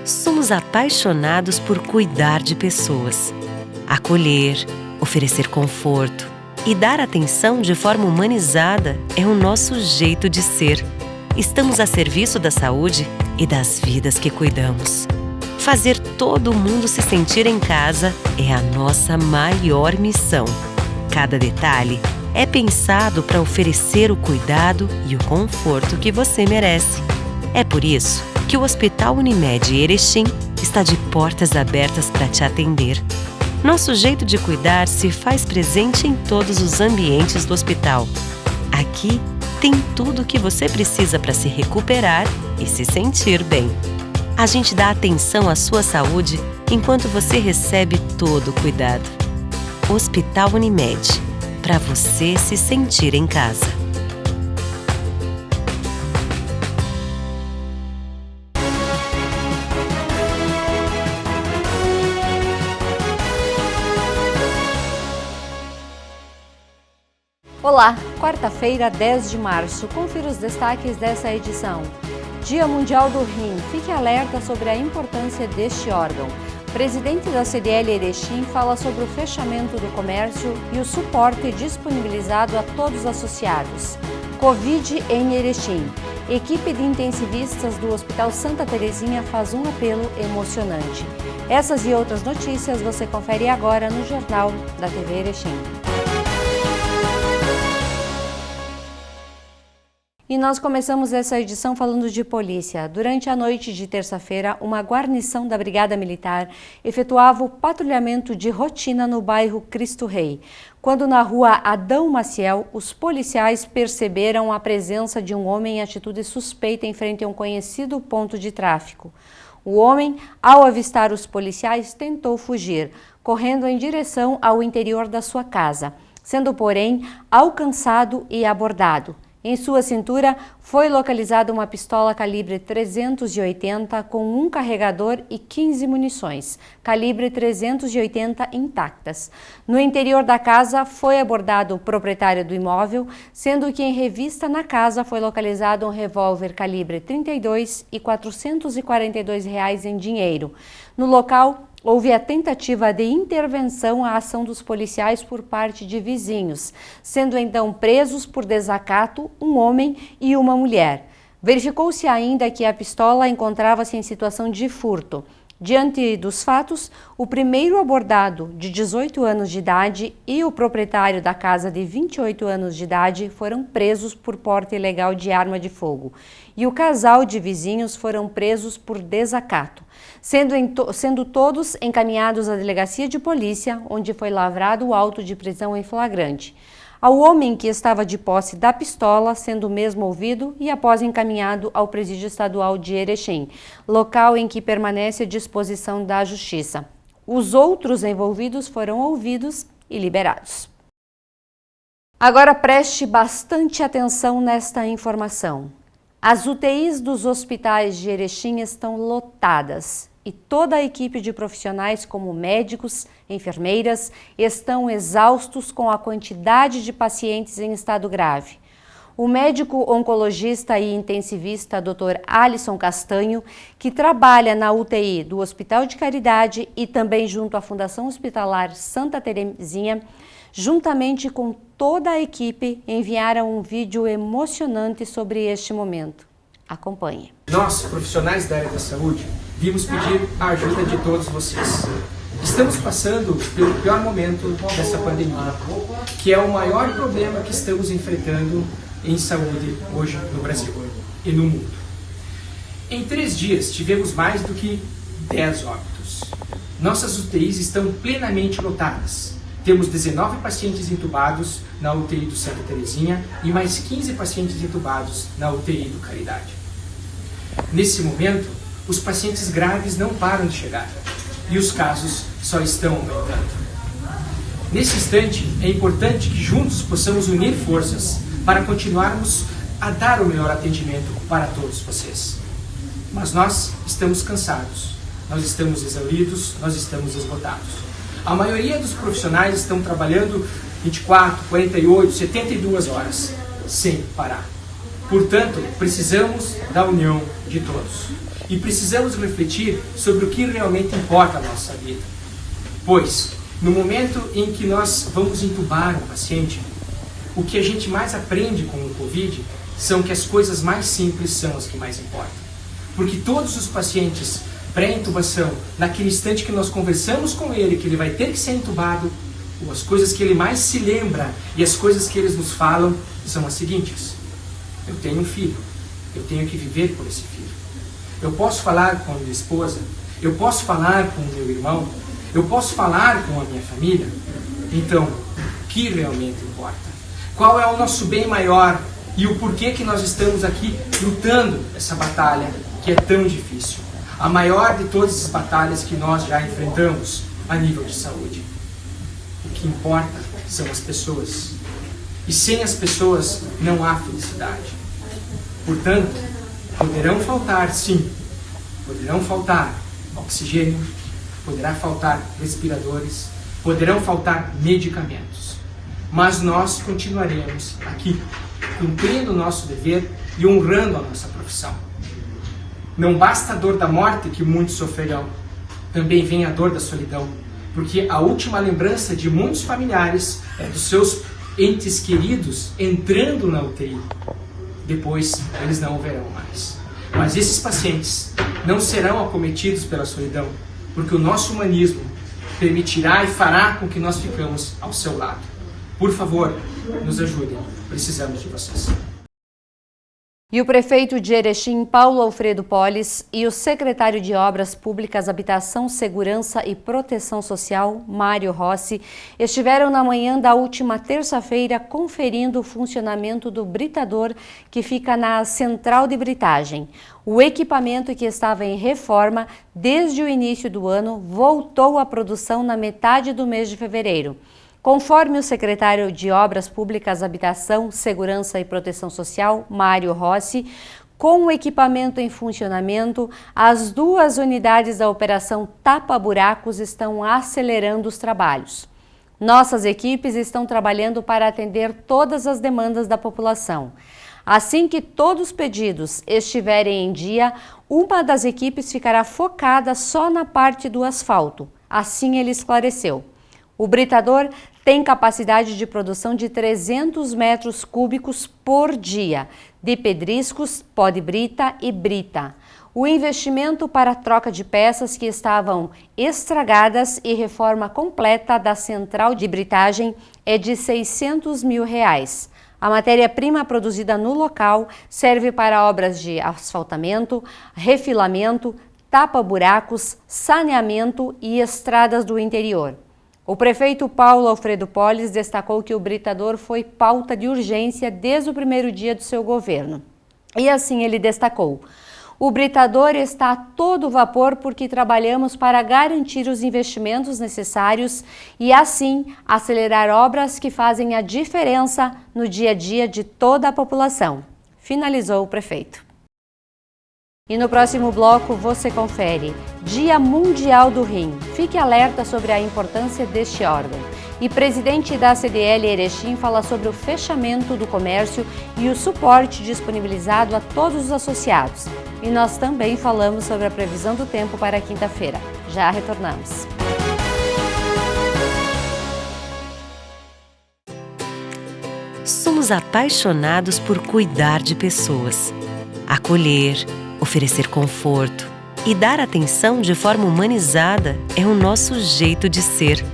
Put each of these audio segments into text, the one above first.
Somos apaixonados por cuidar de pessoas, acolher, oferecer conforto e dar atenção de forma humanizada é o nosso jeito de ser. Estamos a serviço da saúde e das vidas que cuidamos. Fazer todo mundo se sentir em casa é a nossa maior missão. Cada detalhe é pensado para oferecer o cuidado e o conforto que você merece. É por isso que o Hospital Unimed Erechim está de portas abertas para te atender. Nosso jeito de cuidar se faz presente em todos os ambientes do hospital. Aqui tem tudo o que você precisa para se recuperar e se sentir bem. A gente dá atenção à sua saúde enquanto você recebe todo o cuidado. Hospital Unimed, para você se sentir em casa. Olá, quarta-feira, 10 de março. Confira os destaques dessa edição. Dia Mundial do Rim. Fique alerta sobre a importância deste órgão. Presidente da CDL Erechim fala sobre o fechamento do comércio e o suporte disponibilizado a todos os associados. Covid em Erechim. Equipe de intensivistas do Hospital Santa Terezinha faz um apelo emocionante. Essas e outras notícias você confere agora no Jornal da TV Erechim. E nós começamos essa edição falando de polícia. Durante a noite de terça-feira, uma guarnição da Brigada Militar efetuava o patrulhamento de rotina no bairro Cristo Rei, quando na rua Adão Maciel, os policiais perceberam a presença de um homem em atitude suspeita em frente a um conhecido ponto de tráfico. O homem, ao avistar os policiais, tentou fugir, correndo em direção ao interior da sua casa, sendo, porém, alcançado e abordado. Em sua cintura foi localizada uma pistola calibre 380 com um carregador e 15 munições, calibre 380 intactas. No interior da casa foi abordado o proprietário do imóvel, sendo que em revista na casa foi localizado um revólver calibre 32 e R$ 442 em dinheiro. No local, houve a tentativa de intervenção à ação dos policiais por parte de vizinhos, sendo então presos por desacato um homem e uma mulher. Verificou-se ainda que a pistola encontrava-se em situação de furto. Diante dos fatos, o primeiro abordado, de 18 anos de idade, e o proprietário da casa, de 28 anos de idade, foram presos por porte ilegal de arma de fogo. E o casal de vizinhos foram presos por desacato, sendo todos encaminhados à delegacia de polícia, onde foi lavrado o auto de prisão em flagrante. Ao homem que estava de posse da pistola, sendo o mesmo ouvido e após encaminhado ao Presídio Estadual de Erechim, local em que permanece à disposição da Justiça. Os outros envolvidos foram ouvidos e liberados. Agora preste bastante atenção nesta informação. As UTIs dos hospitais de Erechim estão lotadas e toda a equipe de profissionais como médicos, enfermeiras, estão exaustos com a quantidade de pacientes em estado grave. O médico oncologista e intensivista Dr. Alisson Castanho, que trabalha na UTI do Hospital de Caridade e também junto à Fundação Hospitalar Santa Terezinha, juntamente com toda a equipe, enviaram um vídeo emocionante sobre este momento. Acompanhe. Nós, profissionais da área da saúde, vimos pedir a ajuda de todos vocês. Estamos passando pelo pior momento dessa pandemia, que é o maior problema que estamos enfrentando em saúde hoje no Brasil e no mundo. Em 3 dias, tivemos mais do que 10 óbitos. Nossas UTIs estão plenamente lotadas. Temos 19 pacientes entubados na UTI do Santa Terezinha e mais 15 pacientes entubados na UTI do Caridade. Nesse momento, os pacientes graves não param de chegar e os casos só estão aumentando. Nesse instante, é importante que juntos possamos unir forças para continuarmos a dar o melhor atendimento para todos vocês. Mas nós estamos cansados, nós estamos exauridos, nós estamos esgotados. A maioria dos profissionais estão trabalhando 24, 48, 72 horas, sem parar. Portanto, precisamos da união de todos. e precisamos refletir sobre o que realmente importa na nossa vida. Pois, no momento em que nós vamos entubar um paciente, o que a gente mais aprende com o Covid são que as coisas mais simples são as que mais importam. Porque todos os pacientes pré-intubação, naquele instante que nós conversamos com ele, que ele vai ter que ser intubado, as coisas que ele mais se lembra e as coisas que eles nos falam são as seguintes: eu tenho um filho, eu tenho que viver por esse filho. Eu posso falar com a minha esposa, eu posso falar com o meu irmão, eu posso falar com a minha família. Então, o que realmente importa? Qual é o nosso bem maior e o porquê que nós estamos aqui lutando essa batalha que é tão difícil? A maior de todas as batalhas que nós já enfrentamos a nível de saúde. O que importa são as pessoas. E sem as pessoas não há felicidade. Portanto, poderão faltar, sim, poderão faltar oxigênio, poderá faltar respiradores, poderão faltar medicamentos. Mas nós continuaremos aqui, cumprindo o nosso dever e honrando a nossa profissão. Não basta a dor da morte que muitos sofrerão, também vem a dor da solidão, porque a última lembrança de muitos familiares é dos seus entes queridos entrando na UTI. Depois, eles não o verão mais. Mas esses pacientes não serão acometidos pela solidão, porque o nosso humanismo permitirá e fará com que nós ficamos ao seu lado. Por favor, nos ajudem. Precisamos de vocês. E o prefeito de Erechim, Paulo Alfredo Polis, e o secretário de Obras Públicas, Habitação, Segurança e Proteção Social, Mário Rossi, estiveram na manhã da última terça-feira conferindo o funcionamento do britador que fica na central de britagem. O equipamento, que estava em reforma desde o início do ano, voltou à produção na metade do mês de fevereiro. Conforme o secretário de Obras Públicas, Habitação, Segurança e Proteção Social, Mário Rossi, com o equipamento em funcionamento, as duas unidades da Operação Tapa Buracos estão acelerando os trabalhos. Nossas equipes estão trabalhando para atender todas as demandas da população. Assim que todos os pedidos estiverem em dia, uma das equipes ficará focada só na parte do asfalto. Assim ele esclareceu. O britador tem capacidade de produção de 300 metros cúbicos por dia, de pedriscos, pó de brita e brita. O investimento para a troca de peças que estavam estragadas e reforma completa da central de britagem é de R$600 mil. A matéria-prima produzida no local serve para obras de asfaltamento, refilamento, tapa-buracos, saneamento e estradas do interior. O prefeito Paulo Alfredo Polis destacou que o britador foi pauta de urgência desde o primeiro dia do seu governo. E assim ele destacou: o britador está a todo vapor porque trabalhamos para garantir os investimentos necessários e assim acelerar obras que fazem a diferença no dia a dia de toda a população, finalizou o prefeito. E no próximo bloco você confere Dia Mundial do Rim. Fique alerta sobre a importância deste órgão. E presidente da CDL Erechim fala sobre o fechamento do comércio e o suporte disponibilizado a todos os associados. E nós também falamos sobre a previsão do tempo para quinta-feira. Já retornamos. Somos apaixonados por cuidar de pessoas, acolher, oferecer conforto e dar atenção de forma humanizada é o nosso jeito de ser.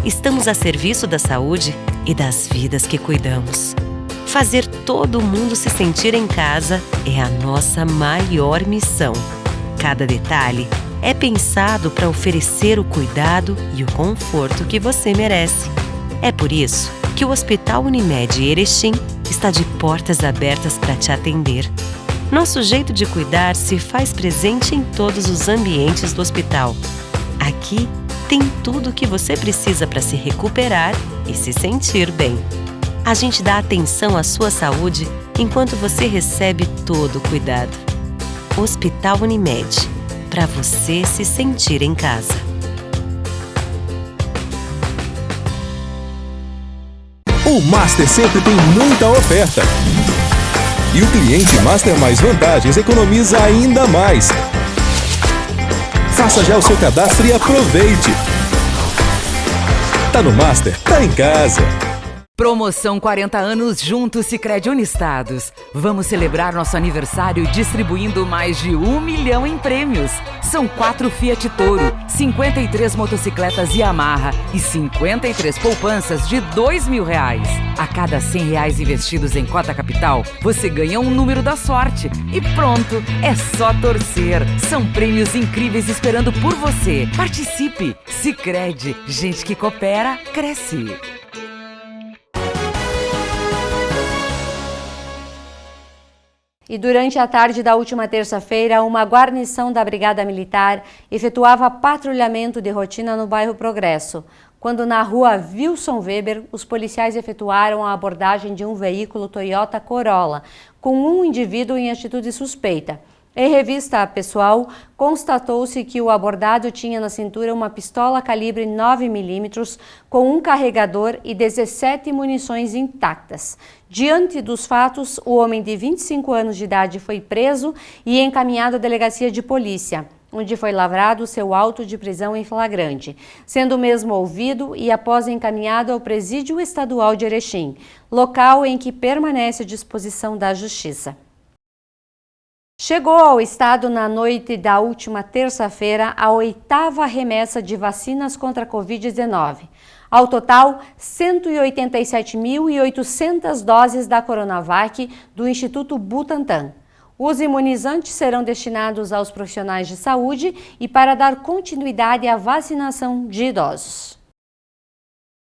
Estamos a serviço da saúde e das vidas que cuidamos. Fazer todo mundo se sentir em casa é a nossa maior missão. Cada detalhe é pensado para oferecer o cuidado e o conforto que você merece. É por isso que o Hospital Unimed Erechim está de portas abertas para te atender. Nosso jeito de cuidar se faz presente em todos os ambientes do hospital. Aqui tem tudo o que você precisa para se recuperar e se sentir bem. A gente dá atenção à sua saúde enquanto você recebe todo o cuidado. Hospital Unimed, para você se sentir em casa. O Master sempre tem muita oferta. E o cliente Master Mais Vantagens economiza ainda mais. Faça já o seu cadastro e aproveite. Tá no Master, tá em casa. Promoção 40 anos juntos Sicredi Unistados. Vamos celebrar nosso aniversário distribuindo mais de 1 milhão em prêmios. São 4 Fiat Toro, 53 motocicletas Yamaha e 53 poupanças de R$2.000. A cada R$100 investidos em cota capital, você ganha um número da sorte. E pronto, é só torcer. São prêmios incríveis esperando por você. Participe! Sicredi, gente que coopera, cresce. E durante a tarde da última terça-feira, uma guarnição da Brigada Militar efetuava patrulhamento de rotina no bairro Progresso, quando na rua Wilson Weber, os policiais efetuaram a abordagem de um veículo Toyota Corolla, com um indivíduo em atitude suspeita. Em revista pessoal, constatou-se que o abordado tinha na cintura uma pistola calibre 9mm com um carregador e 17 munições intactas. Diante dos fatos, o homem de 25 anos de idade foi preso e encaminhado à delegacia de polícia, onde foi lavrado seu auto de prisão em flagrante, sendo o mesmo ouvido e após encaminhado ao Presídio Estadual de Erechim, local em que permanece à disposição da Justiça. Chegou ao estado na noite da última terça-feira a 8ª remessa de vacinas contra a Covid-19. Ao total, 187.800 doses da Coronavac do Instituto Butantan. Os imunizantes serão destinados aos profissionais de saúde e para dar continuidade à vacinação de idosos.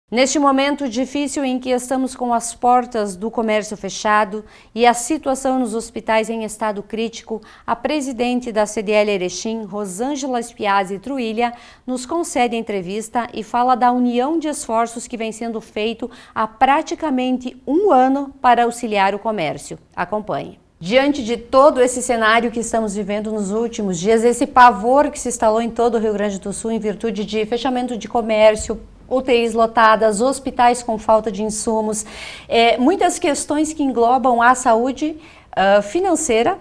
Neste momento difícil em que estamos com as portas do comércio fechado e a situação nos hospitais em estado crítico, a presidente da CDL Erechim, Rosângela Spiazzi Truilha, nos concede entrevista e fala da união de esforços que vem sendo feito há praticamente um ano para auxiliar o comércio. Acompanhe. Diante de todo esse cenário que estamos vivendo nos últimos dias, esse pavor que se instalou em todo o Rio Grande do Sul em virtude de fechamento de comércio, UTIs lotadas, hospitais com falta de insumos, muitas questões que englobam a saúde financeira,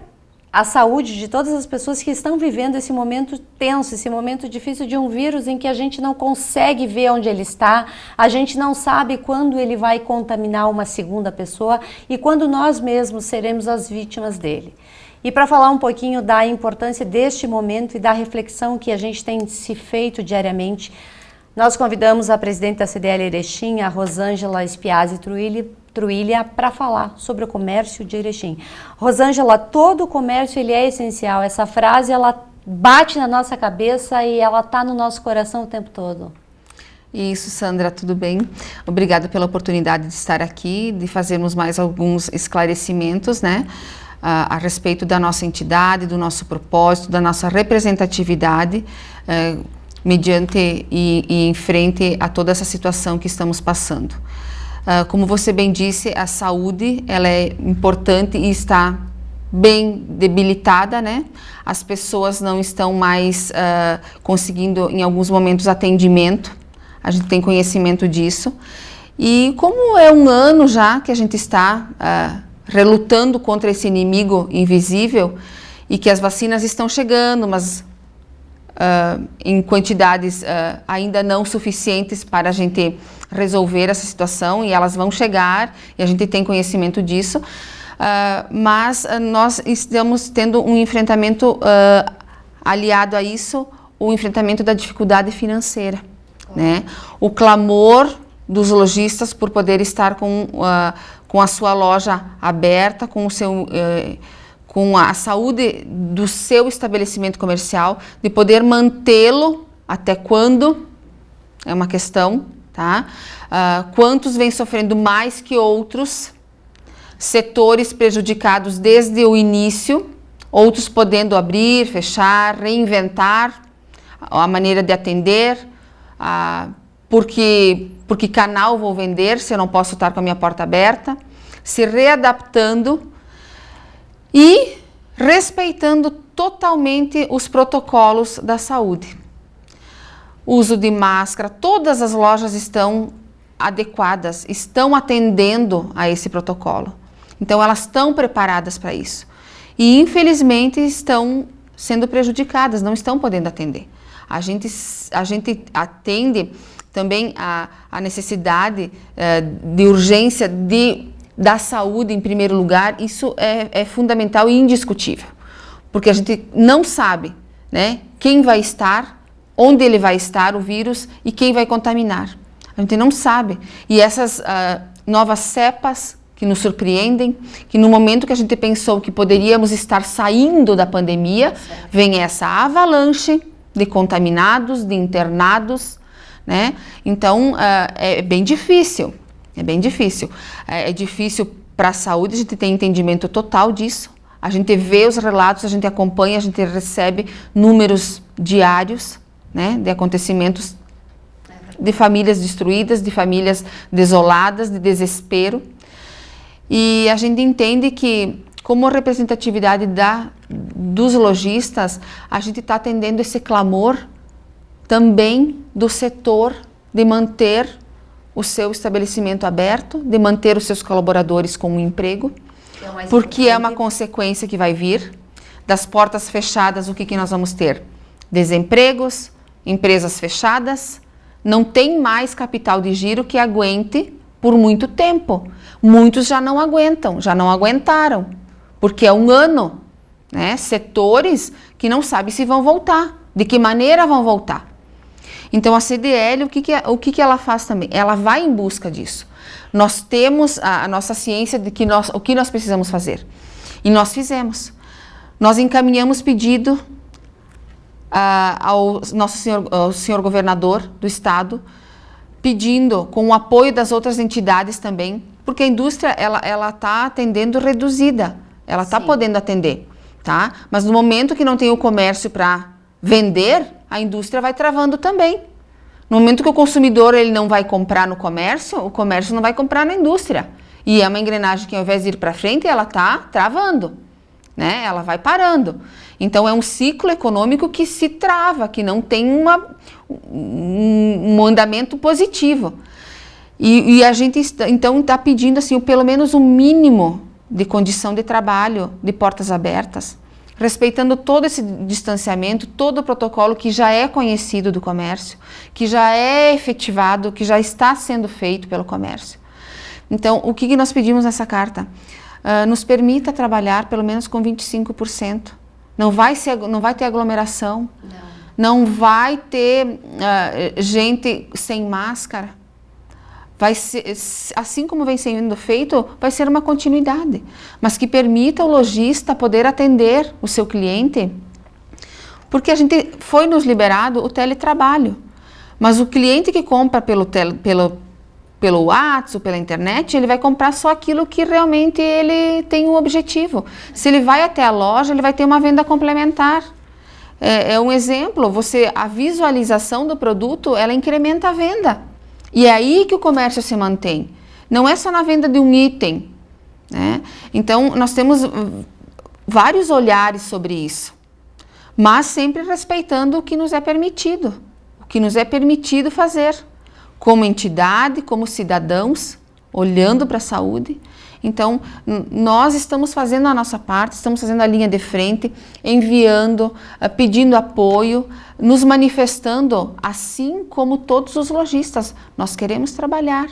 a saúde de todas as pessoas que estão vivendo esse momento tenso, esse momento difícil de um vírus em que a gente não consegue ver onde ele está, a gente não sabe quando ele vai contaminar uma segunda pessoa e quando nós mesmos seremos as vítimas dele. E para falar um pouquinho da importância deste momento e da reflexão que a gente tem se feito diariamente, nós convidamos a presidente da CDL Erechim, a Rosângela Spiazzi Truilha, para falar sobre o comércio de Erechim. Rosângela, todo o comércio ele é essencial. Essa frase ela bate na nossa cabeça e ela está no nosso coração o tempo todo. Isso, Sandra, tudo bem? Obrigada pela oportunidade de estar aqui, de fazermos mais alguns esclarecimentos, né? A respeito da nossa entidade, do nosso propósito, da nossa representatividade, mediante e em frente a toda essa situação que estamos passando. Como você bem disse, a saúde ela é importante e está bem debilitada, né? As pessoas não estão mais conseguindo, em alguns momentos, atendimento. A gente tem conhecimento disso. E como é um ano já que a gente está relutando contra esse inimigo invisível e que as vacinas estão chegando, mas em quantidades ainda não suficientes para a gente resolver essa situação, e elas vão chegar e a gente tem conhecimento disso, mas nós estamos tendo um enfrentamento aliado a isso, o enfrentamento da dificuldade financeira, né? O clamor dos lojistas por poder estar com a sua loja aberta, com o seu com a saúde do seu estabelecimento comercial, de poder mantê-lo até quando, é uma questão, tá? Quantos vêm sofrendo mais que outros, setores prejudicados desde o início, outros podendo abrir, fechar, reinventar a maneira de atender, porque canal vou vender se eu não posso estar com a minha porta aberta, se readaptando e respeitando totalmente os protocolos da saúde. Uso de máscara, todas as lojas estão adequadas, estão atendendo a esse protocolo. Então elas estão preparadas para isso. E infelizmente estão sendo prejudicadas, não estão podendo atender. A gente atende também a necessidade de urgência da saúde em primeiro lugar. Isso é fundamental e indiscutível, porque a gente não sabe, né, quem vai estar, onde ele vai estar, o vírus, e quem vai contaminar. A gente não sabe. E essas novas cepas que nos surpreendem, que no momento que a gente pensou que poderíamos estar saindo da pandemia, vem essa avalanche de contaminados, de internados, né? Então, é bem difícil, é bem difícil. É difícil para a saúde, a gente tem entendimento total disso. A gente vê os relatos, a gente acompanha, a gente recebe números diários, né, de acontecimentos de famílias destruídas, de famílias desoladas, de desespero. E a gente entende que, como representatividade dos lojistas, a gente está atendendo esse clamor também do setor de manter o seu estabelecimento aberto, de manter os seus colaboradores com um emprego, porque é uma consequência que vai vir. Das portas fechadas, o que nós vamos ter? Desempregos, empresas fechadas, não tem mais capital de giro que aguente por muito tempo. Muitos já não aguentam, já não aguentaram, porque é um ano, né? Setores que não sabem se vão voltar, de que maneira vão voltar. Então a CDL, o que ela faz também? Ela vai em busca disso. Nós temos a nossa ciência de que o que nós precisamos fazer. E nós fizemos. Nós encaminhamos pedido ao senhor governador do estado, pedindo, com o apoio das outras entidades também, porque a indústria ela está atendendo reduzida, ela está podendo atender, tá? Mas no momento que não tem o comércio para vender, a indústria vai travando também. No momento que o consumidor ele não vai comprar no comércio, o comércio não vai comprar na indústria. E é uma engrenagem que, ao invés de ir para frente, ela está travando, né? Ela vai parando. Então é um ciclo econômico que se trava, que não tem um andamento positivo. E a gente então está pedindo assim, pelo menos um mínimo de condição de trabalho, de portas abertas, respeitando todo esse distanciamento, todo o protocolo que já é conhecido do comércio, que já é efetivado, que já está sendo feito pelo comércio. Então, o que nós pedimos nessa carta? Nos permita trabalhar pelo menos com 25%. Não vai ter aglomeração, não vai ter gente sem máscara. Vai ser, assim como vem sendo feito, vai ser uma continuidade, mas que permita ao lojista poder atender o seu cliente, porque a gente foi nos liberado o teletrabalho, mas o cliente que compra pelo WhatsApp, pela internet, ele vai comprar só aquilo que realmente ele tem um objetivo. Se ele vai até a loja, ele vai ter uma venda complementar. É um exemplo, a visualização do produto, ela incrementa a venda. E é aí que o comércio se mantém. Não é só na venda de um item, né? Então, nós temos vários olhares sobre isso, mas sempre respeitando o que nos é permitido, fazer, como entidade, como cidadãos, olhando para a saúde. Então, nós estamos fazendo a nossa parte, estamos fazendo a linha de frente, enviando, pedindo apoio, nos manifestando, assim como todos os lojistas. Nós queremos trabalhar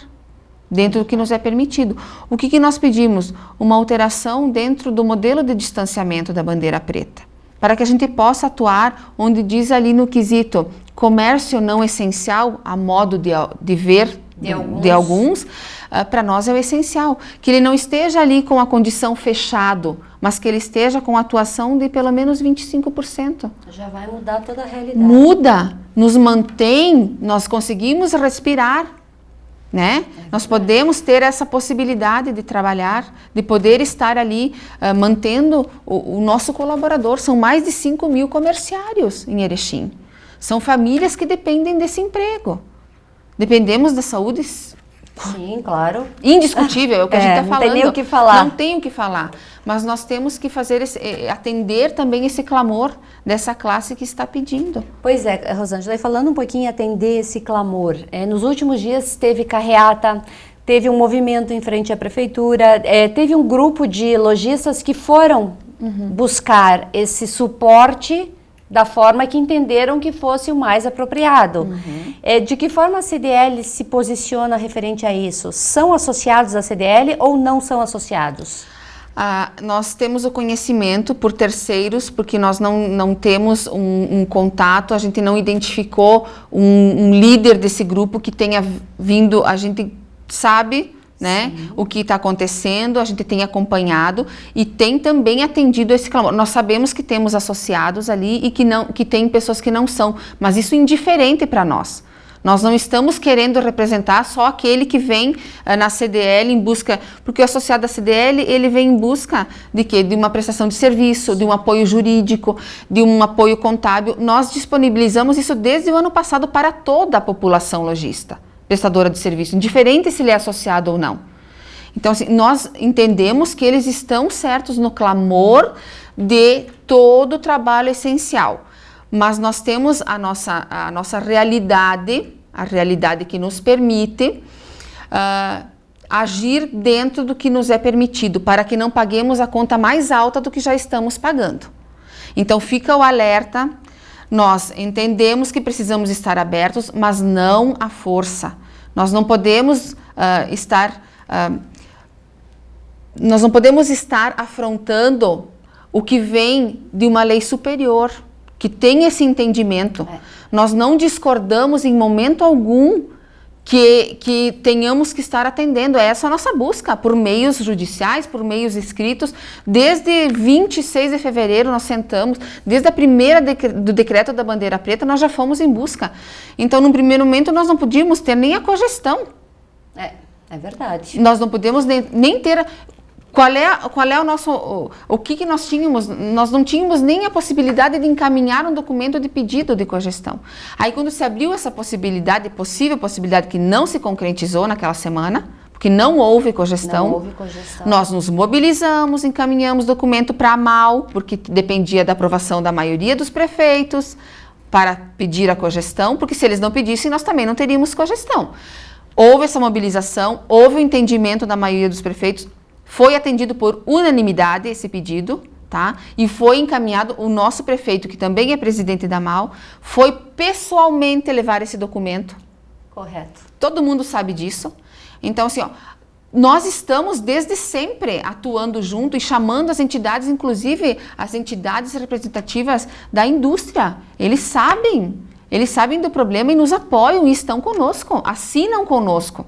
dentro do que nos é permitido. O que nós pedimos? Uma alteração dentro do modelo de distanciamento da bandeira preta, para que a gente possa atuar onde diz ali no quesito comércio não essencial, a modo de ver de alguns, para nós é o essencial, que ele não esteja ali com a condição fechado, mas que ele esteja com a atuação de pelo menos 25%. Já vai mudar toda a realidade. Muda, nos mantém, nós conseguimos respirar, né? Nós podemos ter essa possibilidade de trabalhar, de poder estar ali mantendo o nosso colaborador. São mais de 5.000 comerciários em Erechim. São famílias que dependem desse emprego. Dependemos da saúde. Sim, claro. Indiscutível, é o que a gente está falando. Não tem nem o que falar. Não tem o que falar. Mas nós temos que atender também esse clamor dessa classe que está pedindo. Pois é, Rosângela, falando um pouquinho em atender esse clamor, nos últimos dias teve carreata, teve um movimento em frente à prefeitura, teve um grupo de lojistas que foram buscar esse suporte da forma que entenderam que fosse o mais apropriado. De que forma a CDL se posiciona referente a isso? São associados à CDL ou não são associados? Nós temos o conhecimento por terceiros, porque nós não temos um contato, a gente não identificou um líder desse grupo que tenha vindo, a gente sabe, né, o que está acontecendo, a gente tem acompanhado e tem também atendido esse clamor. Nós sabemos que temos associados ali e que tem pessoas que não são, mas isso é indiferente para nós. Nós não estamos querendo representar só aquele que vem na CDL em busca, porque o associado da CDL, ele vem em busca de quê? De uma prestação de serviço, de um apoio jurídico, de um apoio contábil. Nós disponibilizamos isso desde o ano passado para toda a população lojista, prestadora de serviço, indiferente se ele é associado ou não. Então, assim, nós entendemos que eles estão certos no clamor de todo o trabalho essencial, mas nós temos a nossa realidade, a realidade que nos permite agir dentro do que nos é permitido, para que não paguemos a conta mais alta do que já estamos pagando. Então, fica o alerta. Nós entendemos que precisamos estar abertos, mas não à força. Nós não podemos nós não podemos estar afrontando o que vem de uma lei superior, que tem esse entendimento. Nós não discordamos em momento algum que tenhamos que estar atendendo. Essa é a nossa busca, por meios judiciais, por meios escritos. Desde 26 de fevereiro nós sentamos, desde a primeira do decreto da bandeira preta, nós já fomos em busca. Então, num primeiro momento, nós não podíamos ter nem a cogestão. É verdade. Nós não podemos nem ter... Qual é o nosso... O que nós tínhamos? Nós não tínhamos nem a possibilidade de encaminhar um documento de pedido de cogestão. Aí, quando se abriu essa possibilidade, possível possibilidade que não se concretizou naquela semana, porque não houve cogestão, nós nos mobilizamos, encaminhamos documento para a MAU, porque dependia da aprovação da maioria dos prefeitos, para pedir a cogestão, porque se eles não pedissem, nós também não teríamos cogestão. Houve essa mobilização, houve o entendimento da maioria dos prefeitos, foi atendido por unanimidade esse pedido, tá? E foi encaminhado, o nosso prefeito, que também é presidente da MAU, foi pessoalmente levar esse documento. Correto. Todo mundo sabe disso. Então, assim, nós estamos desde sempre atuando junto e chamando as entidades, inclusive as entidades representativas da indústria. Eles sabem do problema e nos apoiam e estão conosco, assinam conosco.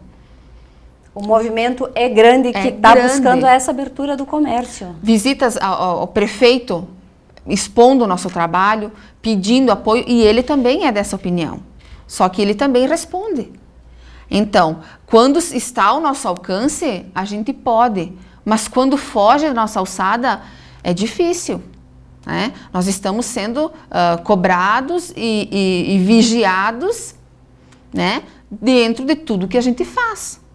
O movimento é grande que está buscando essa abertura do comércio. Visitas ao prefeito expondo o nosso trabalho, pedindo apoio, e ele também é dessa opinião. Só que ele também responde. Então, quando está ao nosso alcance, a gente pode, mas quando foge da nossa alçada, é difícil. Né? Nós estamos sendo cobrados e vigiados, né, dentro de tudo que a gente faz.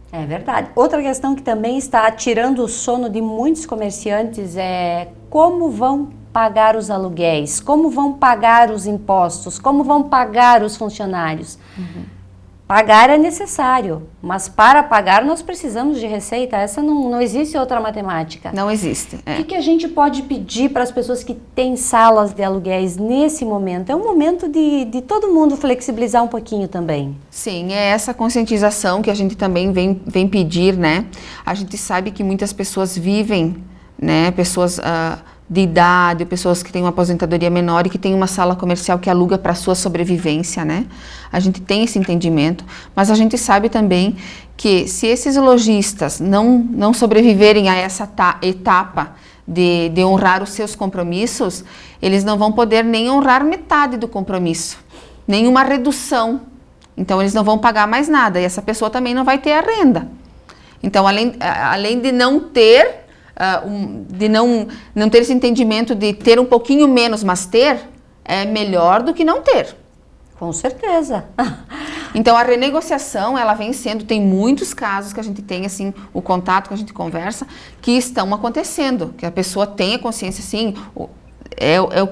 É verdade. Outra questão que também está tirando o sono de muitos comerciantes é como vão pagar os aluguéis, como vão pagar os impostos, como vão pagar os funcionários. Pagar é necessário, mas para pagar nós precisamos de receita. Essa não existe outra matemática. Não existe. O que a gente pode pedir para as pessoas que têm salas de aluguéis nesse momento? É um momento de todo mundo flexibilizar um pouquinho também. Sim, é essa conscientização que a gente também vem pedir, né? A gente sabe que muitas pessoas vivem, né? Pessoas de idade, pessoas que têm uma aposentadoria menor e que têm uma sala comercial que aluga para a sua sobrevivência, né? A gente tem esse entendimento, mas a gente sabe também que se esses lojistas não sobreviverem a essa etapa de honrar os seus compromissos, eles não vão poder nem honrar metade do compromisso, nenhuma redução. Então, eles não vão pagar mais nada e essa pessoa também não vai ter a renda. Então, além de não ter... de não ter esse entendimento de ter um pouquinho menos, mas ter, é melhor do que não ter. Com certeza. Então, a renegociação, ela vem sendo, tem muitos casos que a gente tem, assim, o contato que a gente conversa, que estão acontecendo, que a pessoa tenha consciência, sim,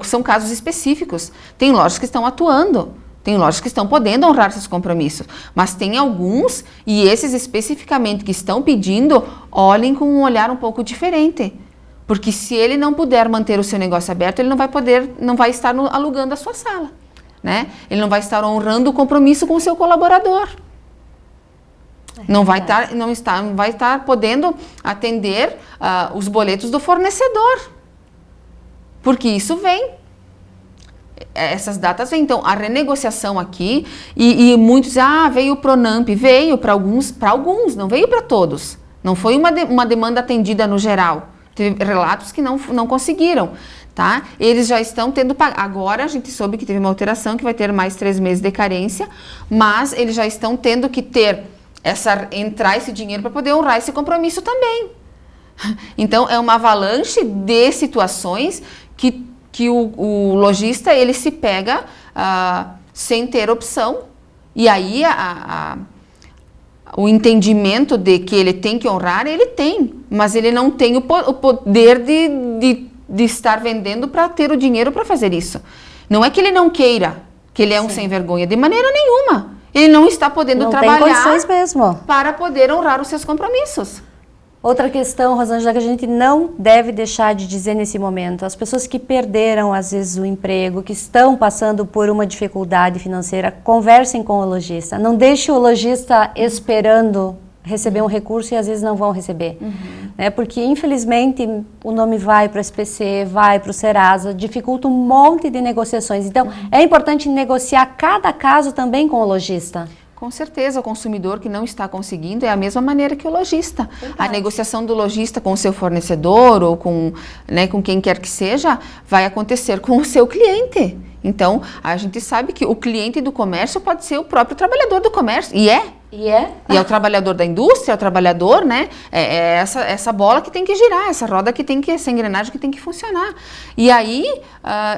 são casos específicos. Tem lojas que estão atuando, tem lojas que estão podendo honrar seus compromissos, mas tem alguns, e esses especificamente que estão pedindo, olhem com um olhar um pouco diferente. Porque se ele não puder manter o seu negócio aberto, ele não vai estar alugando a sua sala, né? Ele não vai estar honrando o compromisso com o seu colaborador. Não vai estar podendo atender os boletos do fornecedor. Porque isso vem. Essas datas vêm. Então, a renegociação aqui, e muitos dizem, veio o Pronamp. Veio para alguns, não veio para todos. Não foi uma demanda atendida no geral. Teve relatos que não conseguiram, tá? Eles já estão tendo... Agora a gente soube que teve uma alteração, que vai ter mais 3 meses de carência, mas eles já estão tendo que entrar esse dinheiro para poder honrar esse compromisso também. Então, é uma avalanche de situações que o lojista, ele se pega sem ter opção, e aí o entendimento de que ele tem que honrar, ele tem, mas ele não tem o poder de estar vendendo para ter o dinheiro para fazer isso. Não é que ele não queira, que ele é um sem vergonha, de maneira nenhuma. Ele não está podendo trabalhar tem condições mesmo para poder honrar os seus compromissos. Outra questão, Rosângela, que a gente não deve deixar de dizer nesse momento, as pessoas que perderam, às vezes, o emprego, que estão passando por uma dificuldade financeira, conversem com o lojista. Não deixe o lojista esperando receber um recurso e, às vezes, não vão receber. Né? Porque, infelizmente, o nome vai para o SPC, vai para o Serasa, dificulta um monte de negociações. Então, é importante negociar cada caso também com o lojista. Com certeza, o consumidor que não está conseguindo é a mesma maneira que o lojista. A negociação do lojista com o seu fornecedor ou com quem quer que seja, vai acontecer com o seu cliente. Então, a gente sabe que o cliente do comércio pode ser o próprio trabalhador do comércio. E é o trabalhador da indústria, é o trabalhador, né? É essa bola que tem que girar, essa roda essa engrenagem que tem que funcionar. E aí,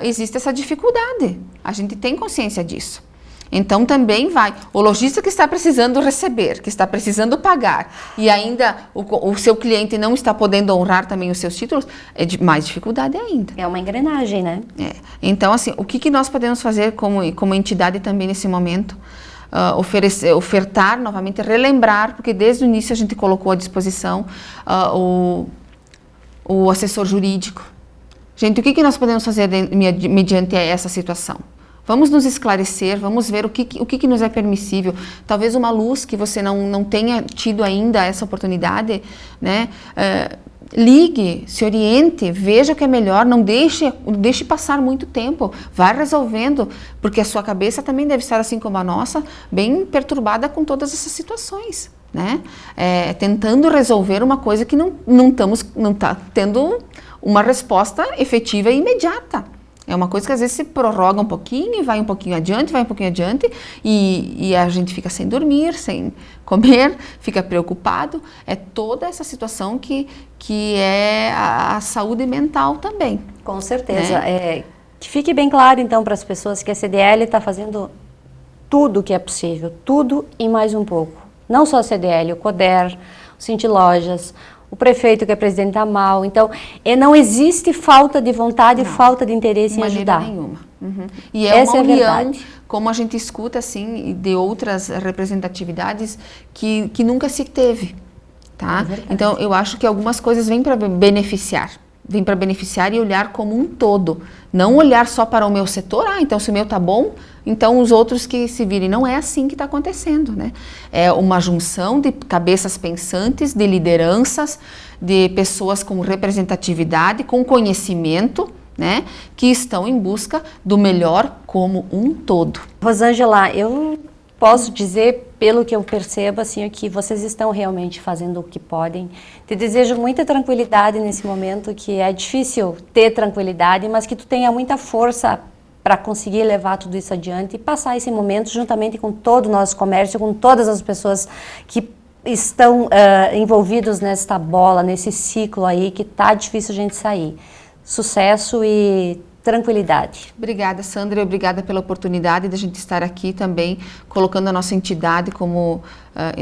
existe essa dificuldade. A gente tem consciência disso. Então também o lojista que está precisando receber, que está precisando pagar, e ainda o seu cliente não está podendo honrar também os seus títulos, é de mais dificuldade ainda. É uma engrenagem, né? Então, assim, o que nós podemos fazer como entidade também nesse momento? Ofertar novamente, relembrar, porque desde o início a gente colocou à disposição o assessor jurídico. Gente, o que nós podemos fazer mediante essa situação? Vamos nos esclarecer, vamos ver o que nos é permissível. Talvez uma luz que você não tenha tido ainda essa oportunidade, né? Ligue, se oriente, veja o que é melhor, não deixe passar muito tempo, vá resolvendo, porque a sua cabeça também deve estar, assim como a nossa, bem perturbada com todas essas situações, né? Tentando resolver uma coisa que não está tendo uma resposta efetiva e imediata. É uma coisa que às vezes se prorroga um pouquinho, vai um pouquinho adiante, e a gente fica sem dormir, sem comer, fica preocupado. É toda essa situação que é a saúde mental também. Com certeza. Né? Que fique bem claro, então, para as pessoas que a CDL está fazendo tudo o que é possível, tudo e mais um pouco. Não só a CDL, o CODER, o Cinti Lojas, o prefeito que é presidente da AMAL. Então, não existe falta de vontade e falta de interesse em ajudar. De maneira nenhuma. E é uma união, como a gente escuta, assim, de outras representatividades que nunca se teve, tá? Então, eu acho que algumas coisas vêm para beneficiar. Vêm para beneficiar e olhar como um todo. Não olhar só para o meu setor, então se o meu tá bom, então os outros que se virem. Não é assim que está acontecendo, né? É uma junção de cabeças pensantes, de lideranças, de pessoas com representatividade, com conhecimento, né? Que estão em busca do melhor como um todo. Rosângela, eu posso dizer, pelo que eu percebo, assim, que vocês estão realmente fazendo o que podem. Te desejo muita tranquilidade nesse momento, que é difícil ter tranquilidade, mas que tu tenha muita força para conseguir levar tudo isso adiante e passar esse momento juntamente com todo o nosso comércio, com todas as pessoas que estão envolvidos nesta bola, nesse ciclo aí, que tá difícil a gente sair. Sucesso e tranquilidade. Obrigada, Sandra, e obrigada pela oportunidade de a gente estar aqui também, colocando a nossa entidade como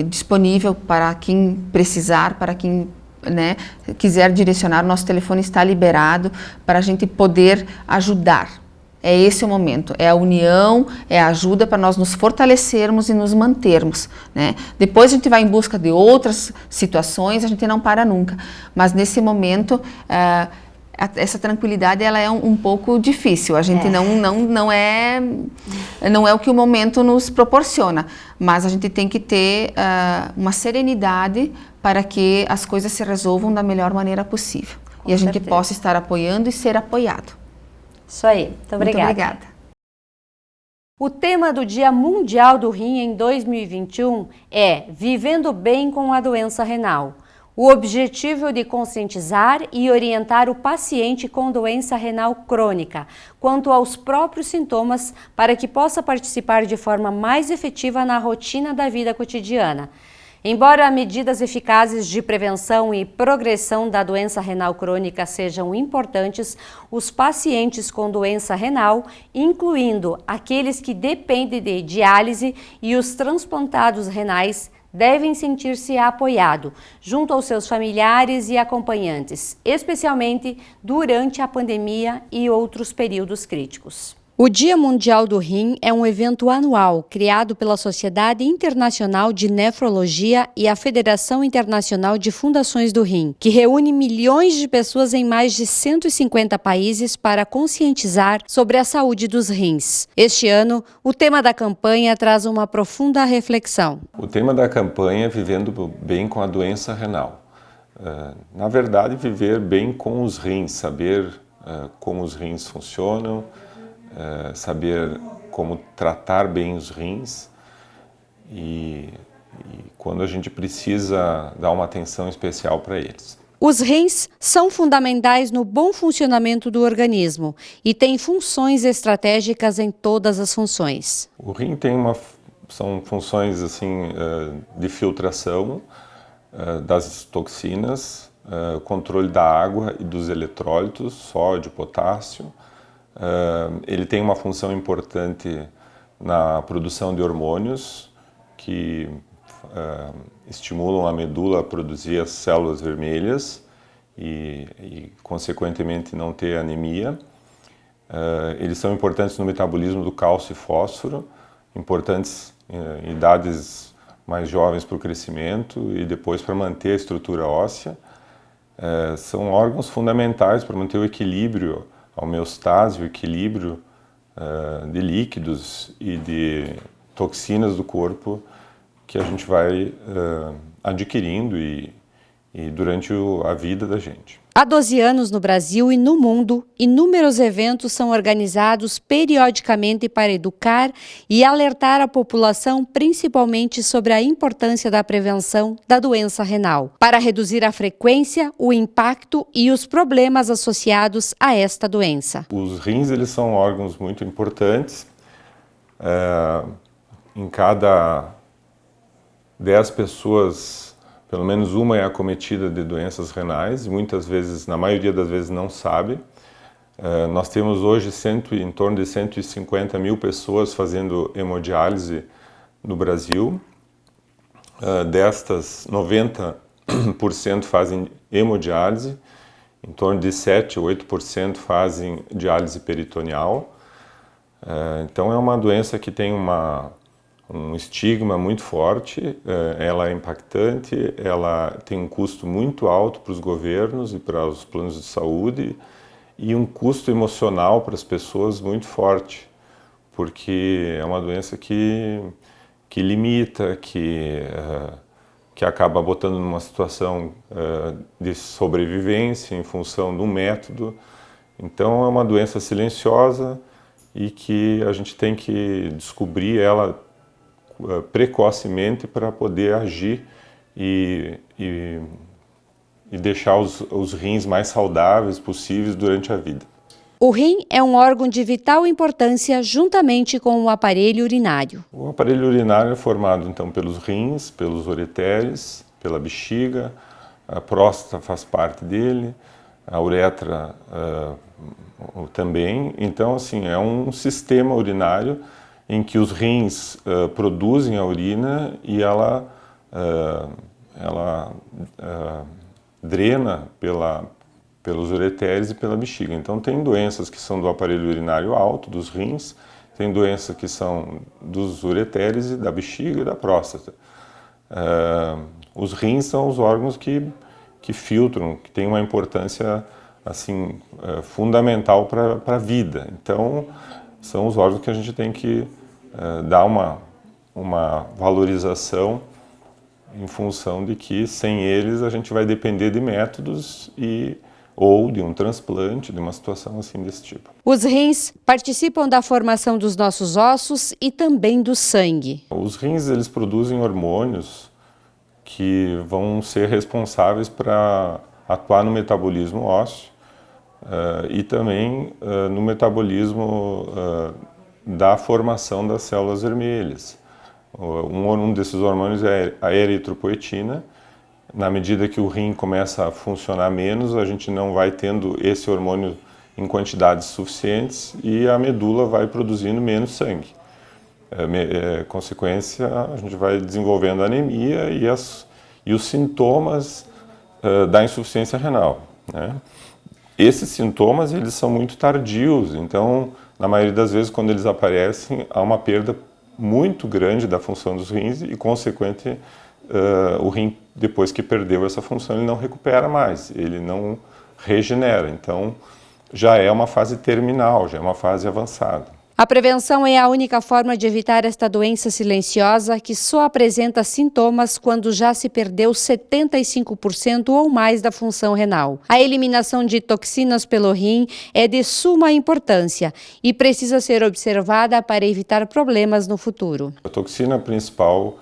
disponível para quem precisar, para quem, né, quiser direcionar. O nosso telefone está liberado para a gente poder ajudar. É esse o momento, é a união, é a ajuda para nós nos fortalecermos e nos mantermos, né? Depois a gente vai em busca de outras situações, a gente não para nunca, mas nesse momento essa tranquilidade ela é um pouco difícil, a gente não é o que o momento nos proporciona, mas a gente tem que ter uma serenidade para que as coisas se resolvam da melhor maneira possível e a gente possa estar apoiando e ser apoiado. Isso aí, muito obrigada. Muito obrigada. O tema do Dia Mundial do Rim em 2021 é Vivendo Bem com a Doença Renal. O objetivo é de conscientizar e orientar o paciente com doença renal crônica quanto aos próprios sintomas para que possa participar de forma mais efetiva na rotina da vida cotidiana. Embora medidas eficazes de prevenção e progressão da doença renal crônica sejam importantes, os pacientes com doença renal, incluindo aqueles que dependem de diálise e os transplantados renais, devem sentir-se apoiados junto aos seus familiares e acompanhantes, especialmente durante a pandemia e outros períodos críticos. O Dia Mundial do Rim é um evento anual criado pela Sociedade Internacional de Nefrologia e a Federação Internacional de Fundações do Rim, que reúne milhões de pessoas em mais de 150 países para conscientizar sobre a saúde dos rins. Este ano, o tema da campanha traz uma profunda reflexão. O tema da campanha é Vivendo Bem com a Doença Renal. Na verdade, viver bem com os rins, saber como os rins funcionam, saber como tratar bem os rins e quando a gente precisa dar uma atenção especial para eles. Os rins são fundamentais no bom funcionamento do organismo e têm funções estratégicas em todas as funções. O rim são funções assim, de filtração das toxinas, controle da água e dos eletrólitos, sódio, potássio. Ele tem uma função importante na produção de hormônios que estimulam a medula a produzir as células vermelhas e consequentemente, não ter anemia. Eles são importantes no metabolismo do cálcio e fósforo, importantes em idades mais jovens para o crescimento e depois para manter a estrutura óssea. São órgãos fundamentais para manter o equilíbrio, a homeostase, o equilíbrio de líquidos e de toxinas do corpo que a gente vai adquirindo e durante a vida da gente. Há 12 anos no Brasil e no mundo, inúmeros eventos são organizados periodicamente para educar e alertar a população principalmente sobre a importância da prevenção da doença renal, para reduzir a frequência, o impacto e os problemas associados a esta doença. Os rins, eles são órgãos muito importantes. Em cada 10 pessoas, pelo menos uma é acometida de doenças renais, e muitas vezes, na maioria das vezes, não sabe. Nós temos hoje em torno de 150 mil pessoas fazendo hemodiálise no Brasil. Destas, 90% fazem hemodiálise, em torno de 7 ou 8% fazem diálise peritoneal. Então é uma doença que tem um estigma muito forte, ela é impactante, ela tem um custo muito alto para os governos e para os planos de saúde e um custo emocional para as pessoas muito forte, porque é uma doença que limita, que acaba botando numa situação de sobrevivência em função de um método. Então é uma doença silenciosa e que a gente tem que descobrir ela precocemente para poder agir e deixar os rins mais saudáveis possíveis durante a vida. O rim é um órgão de vital importância juntamente com o aparelho urinário. O aparelho urinário é formado então pelos rins, pelos ureteres, pela bexiga, a próstata faz parte dele, a uretra também. Então, assim, é um sistema urinário em que os rins produzem a urina e ela drena pelos ureteres e pela bexiga. Então tem doenças que são do aparelho urinário alto, dos rins, tem doenças que são dos ureteres e da bexiga e da próstata. Os rins são os órgãos que filtram, que têm uma importância assim, fundamental para a vida. Então, são os órgãos que a gente tem que dar uma valorização em função de que, sem eles, a gente vai depender de métodos ou de um transplante, de uma situação assim desse tipo. Os rins participam da formação dos nossos ossos e também do sangue. Os rins, eles produzem hormônios que vão ser responsáveis para atuar no metabolismo ósseo e também no metabolismo da formação das células vermelhas. Um desses hormônios é a eritropoetina. Na medida que o rim começa a funcionar menos, a gente não vai tendo esse hormônio em quantidades suficientes e a medula vai produzindo menos sangue. Consequência, a gente vai desenvolvendo anemia e os sintomas da insuficiência renal, né? Esses sintomas, eles são muito tardios, então, na maioria das vezes, quando eles aparecem, há uma perda muito grande da função dos rins e, consequente, o rim, depois que perdeu essa função, ele não recupera mais, ele não regenera. Então, já é uma fase terminal, já é uma fase avançada. A prevenção é a única forma de evitar esta doença silenciosa que só apresenta sintomas quando já se perdeu 75% ou mais da função renal. A eliminação de toxinas pelo rim é de suma importância e precisa ser observada para evitar problemas no futuro. A toxina principal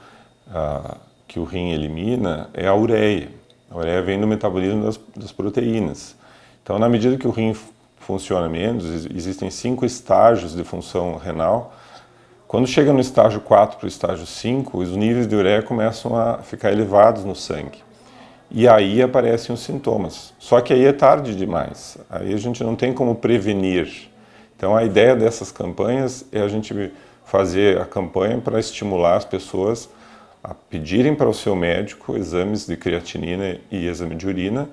que o rim elimina é a ureia. A ureia vem do metabolismo das proteínas. Então, na medida que o rim funciona menos, existem 5 estágios de função renal. Quando chega no estágio 4 para o estágio 5, os níveis de ureia começam a ficar elevados no sangue. E aí aparecem os sintomas. Só que aí é tarde demais. Aí a gente não tem como prevenir. Então a ideia dessas campanhas é a gente fazer a campanha para estimular as pessoas a pedirem para o seu médico exames de creatinina e exame de urina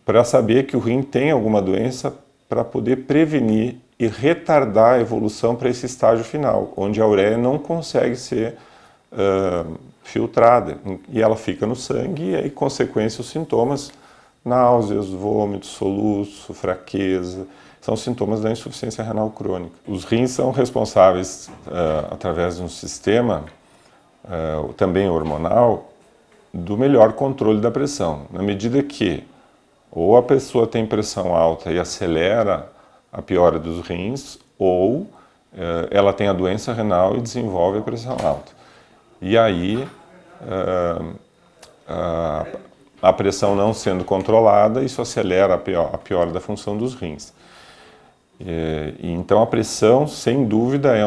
para saber que o rim tem alguma doença, para poder prevenir e retardar a evolução para esse estágio final, onde a ureia não consegue ser filtrada e ela fica no sangue e aí, consequência, os sintomas, náuseas, vômitos, soluço, fraqueza, são sintomas da insuficiência renal crônica. Os rins são responsáveis, através de um sistema também hormonal, do melhor controle da pressão, na medida que ou a pessoa tem pressão alta e acelera a piora dos rins, ou ela tem a doença renal e desenvolve a pressão alta. E aí, a pressão não sendo controlada, isso acelera a piora da função dos rins. Então, a pressão, sem dúvida, é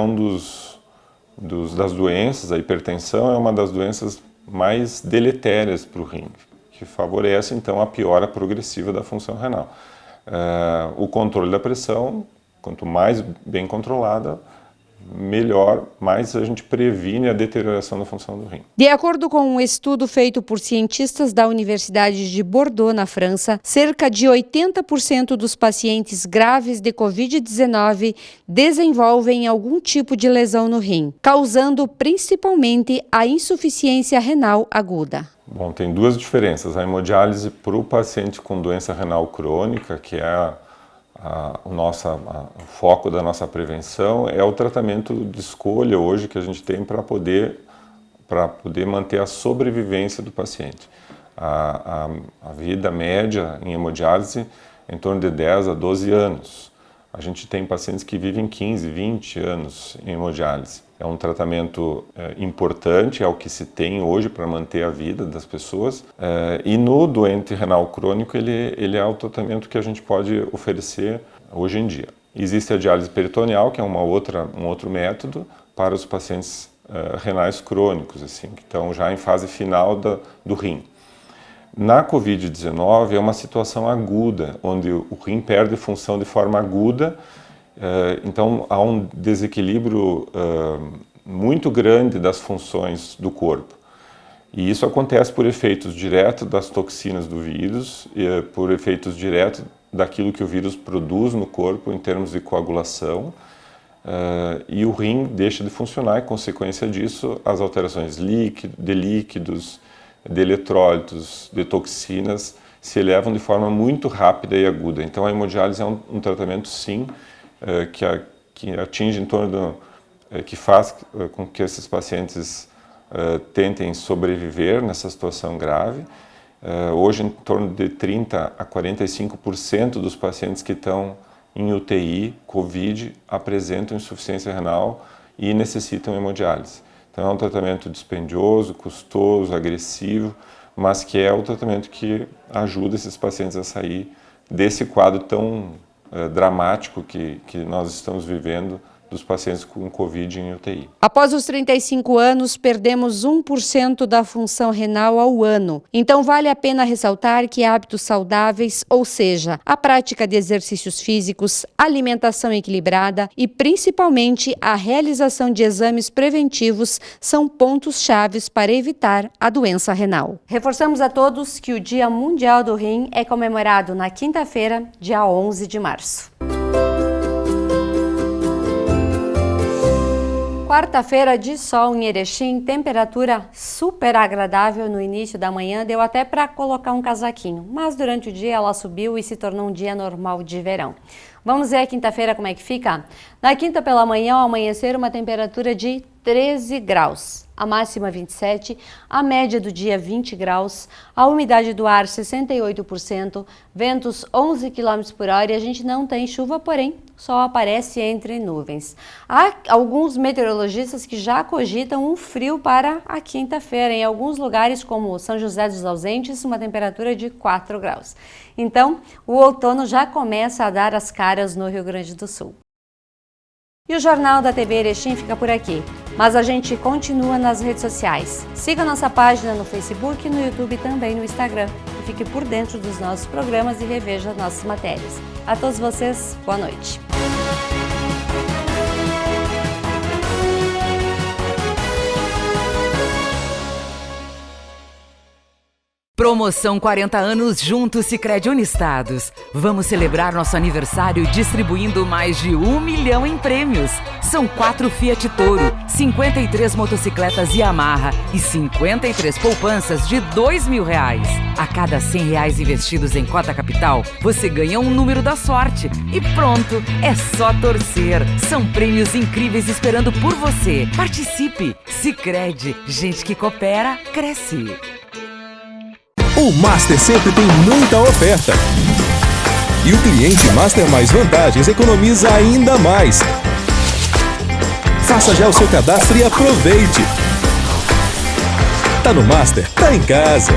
das doenças, a hipertensão é uma das doenças mais deletérias para o rim, que favorece, então, a piora progressiva da função renal. O controle da pressão, quanto mais bem controlada, melhor, mais a gente previne a deterioração da função do rim. De acordo com um estudo feito por cientistas da Universidade de Bordeaux, na França, cerca de 80% dos pacientes graves de Covid-19 desenvolvem algum tipo de lesão no rim, causando principalmente a insuficiência renal aguda. Bom, tem duas diferenças. A hemodiálise para o paciente com doença renal crônica, que é o foco da nossa prevenção, é o tratamento de escolha hoje que a gente tem para poder manter a sobrevivência do paciente. A vida média em hemodiálise é em torno de 10 a 12 anos. A gente tem pacientes que vivem 15, 20 anos em hemodiálise. É um tratamento importante, é o que se tem hoje para manter a vida das pessoas. E no doente renal crônico, ele é o tratamento que a gente pode oferecer hoje em dia. Existe a diálise peritoneal, que é um outro método para os pacientes renais crônicos, assim, que estão já em fase final do rim. Na Covid-19 é uma situação aguda, onde o rim perde função de forma aguda. Então, há um desequilíbrio muito grande das funções do corpo. E isso acontece por efeitos diretos das toxinas do vírus, por efeitos diretos daquilo que o vírus produz no corpo em termos de coagulação, e o rim deixa de funcionar e, consequência disso, as alterações de líquidos, de eletrólitos, de toxinas se elevam de forma muito rápida e aguda. Então a hemodiálise é um tratamento, sim, que atinge em torno que faz com que esses pacientes tentem sobreviver nessa situação grave. Hoje, em torno de 30% a 45% dos pacientes que estão em UTI, COVID, apresentam insuficiência renal e necessitam hemodiálise. Então é um tratamento dispendioso, custoso, agressivo, mas que é o tratamento que ajuda esses pacientes a sair desse quadro tão dramático que nós estamos vivendo dos pacientes com COVID em UTI. Após os 35 anos, perdemos 1% da função renal ao ano. Então vale a pena ressaltar que hábitos saudáveis, ou seja, a prática de exercícios físicos, alimentação equilibrada e principalmente a realização de exames preventivos são pontos chaves para evitar a doença renal. Reforçamos a todos que o Dia Mundial do Rim é comemorado na quinta-feira, dia 11 de março. Quarta-feira de sol em Erechim, temperatura super agradável no início da manhã, deu até para colocar um casaquinho, mas durante o dia ela subiu e se tornou um dia normal de verão. Vamos ver a quinta-feira como é que fica? Na quinta pela manhã, ao amanhecer, uma temperatura de 13 graus, a máxima 27, a média do dia 20 graus, a umidade do ar 68%, ventos 11 km por hora e a gente não tem chuva, porém sol aparece entre nuvens. Há alguns meteorologistas que já cogitam um frio para a quinta-feira, em alguns lugares como São José dos Ausentes, uma temperatura de 4 graus. Então, o outono já começa a dar as caras no Rio Grande do Sul. E o Jornal da TV Erechim fica por aqui, mas a gente continua nas redes sociais. Siga nossa página no Facebook, no YouTube e também no Instagram. E fique por dentro dos nossos programas e reveja nossas matérias. A todos vocês, boa noite. Promoção 40 anos juntos Sicredi Unistados. Vamos celebrar nosso aniversário distribuindo mais de 1 milhão em prêmios. São 4 Fiat Toro, 53 motocicletas Yamaha e 53 poupanças de R$2.000. A cada R$100 investidos em cota capital, você ganha um número da sorte. E pronto, é só torcer. São prêmios incríveis esperando por você. Participe! Sicredi, gente que coopera, cresce. O Master sempre tem muita oferta. E o cliente Master Mais Vantagens economiza ainda mais. Faça já o seu cadastro e aproveite. Tá no Master, tá em casa.